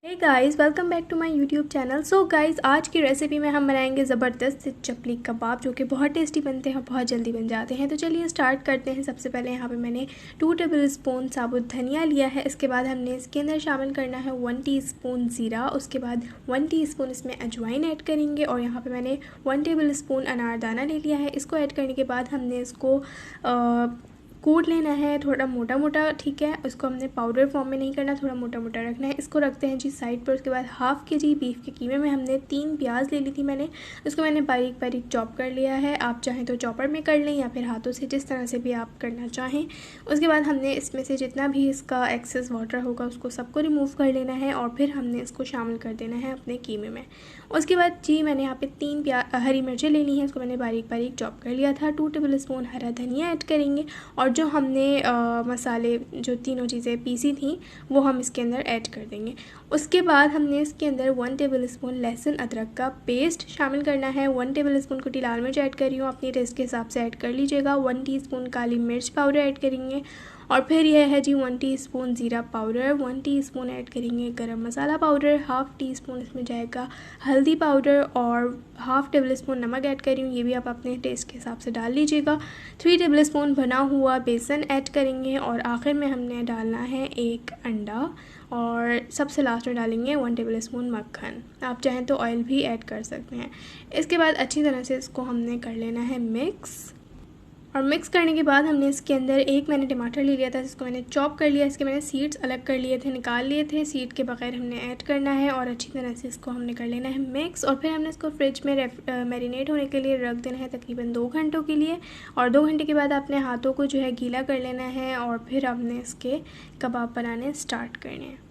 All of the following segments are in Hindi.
Hey guys, welcome back to my YouTube channel. So guys, आज की रेसिपी में हम बनाएंगे ज़बरदस्त से चपली कबाब, जो कि बहुत टेस्टी बनते हैं, बहुत जल्दी बन जाते हैं। तो चलिए स्टार्ट करते हैं। सबसे पहले यहाँ पे मैंने 2 टेबल स्पून साबुत धनिया लिया है। इसके बाद हमने इसके अंदर शामिल करना है 1 टीस्पून ज़ीरा। उसके बाद 1 टीस्पून इसमें अजवाइन ऐड करेंगे और यहाँ पर मैंने 1 टेबल स्पून अनारदाना ले लिया है। इसको ऐड करने के बाद हमने इसको कूट लेना है थोड़ा मोटा मोटा, ठीक है। उसको हमने पाउडर फॉर्म में नहीं करना, थोड़ा मोटा मोटा रखना है। इसको रखते हैं जी साइड पर। उसके बाद हाफ़ के जी बीफ के कीमे में हमने 3 प्याज ले ली थी मैंने। उसको मैंने बारीक बारीक चॉप कर लिया है। आप चाहें तो चॉपर में कर लें या फिर हाथों से, जिस तरह से भी आप करना चाहें। उसके बाद हमने इसमें से जितना भी इसका एक्सेस वाटर होगा उसको सबको रिमूव कर लेना है और फिर हमने इसको शामिल कर देना है अपने कीमे में। उसके बाद जी मैंने यहाँ पे 3 हरी मिर्चें लेनी है। उसको मैंने बारीक बारीक चॉप कर लिया था। 2 टेबल स्पून हरा धनिया ऐड करेंगे और जो हमने मसाले, जो तीनों चीज़ें पीसी थी, वो हम इसके अंदर ऐड कर देंगे। उसके बाद हमने इसके अंदर 1 टेबल स्पून लहसुन अदरक का पेस्ट शामिल करना है। 1 टेबल स्पून कुटी लाल मिर्च ऐड कर रही हूँ, अपनी टेस्ट के हिसाब से ऐड कर लीजिएगा। 1 टीस्पून काली मिर्च पाउडर ऐड करेंगे और फिर यह है जी 1 टीस्पून ज़ीरा पाउडर। 1 टीस्पून ऐड करेंगे गरम मसाला पाउडर। हाफ़ टीस्पून इसमें जाएगा हल्दी पाउडर और हाफ़ टेबल स्पून नमक ऐड कर रही हूँ, ये भी आप अपने टेस्ट के हिसाब से डाल लीजिएगा। 3 टेबल स्पून बना हुआ बेसन ऐड करेंगे और आखिर में हमने डालना है 1 अंडा और सबसे लास्ट में डालेंगे 1 टेबल स्पून मक्खन। आप चाहें तो ऑयल भी ऐड कर सकते हैं। इसके बाद अच्छी तरह से इसको हमने कर लेना है मिक्स। और मिक्स करने के बाद हमने इसके अंदर मैंने टमाटर ले लिया था, जिसको मैंने चॉप कर लिया। इसके मैंने सीड्स अलग कर लिए थे, निकाल लिए थे। सीड के बगैर हमने ऐड करना है और अच्छी तरह से इसको हमने कर लेना है मिक्स। और फिर हमने इसको फ्रिज में मैरिनेट होने के लिए रख देना है तकरीबन 2 घंटों के लिए। और 2 घंटे के बाद अपने हाथों को जो है गीला कर लेना है और फिर हमने इसके कबाब बनाने स्टार्ट करने हैं।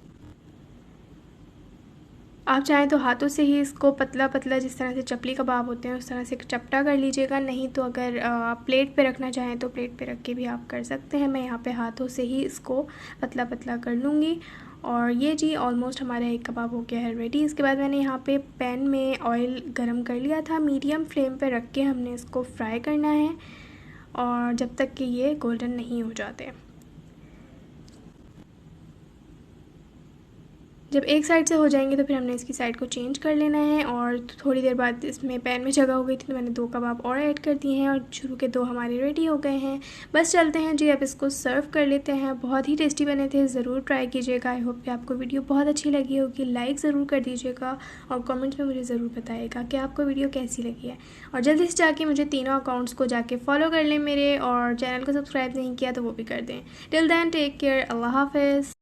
आप चाहें तो हाथों से ही इसको पतला पतला, जिस तरह से चपली कबाब होते हैं उस तरह से चपटा कर लीजिएगा। नहीं तो अगर आप प्लेट पे रखना चाहें तो प्लेट पे रख के भी आप कर सकते हैं। मैं यहाँ पे हाथों से ही इसको पतला पतला कर लूँगी। और ये जी ऑलमोस्ट हमारा एक कबाब हो गया है रेडी। इसके बाद मैंने यहाँ पे पैन में ऑयल गरम कर लिया था। मीडियम फ्लेम पे रख के हमने इसको फ्राई करना है और जब तक कि ये गोल्डन नहीं हो जाते। जब एक साइड से हो जाएंगे तो फिर हमने इसकी साइड को चेंज कर लेना है। और थोड़ी देर बाद इसमें पैन में जगह हो गई थी तो मैंने 2 कबाब और ऐड कर दिए हैं और शुरू के 2 हमारे रेडी हो गए हैं। बस चलते हैं जी, अब इसको सर्व कर लेते हैं। बहुत ही टेस्टी बने थे, ज़रूर ट्राई कीजिएगा। आई होप कि आपको वीडियो बहुत अच्छी लगी होगी। लाइक ज़रूर कर दीजिएगा और कमेंट्स में मुझे ज़रूर बताइएगा कि आपको वीडियो कैसी लगी है। और जल्दी से जाके मुझे तीनों अकाउंट्स को जाके फॉलो कर लें मेरे, और चैनल को सब्सक्राइब नहीं किया तो वो भी कर दें। टिल दैन टेक केयर, अल्लाह हाफिज़।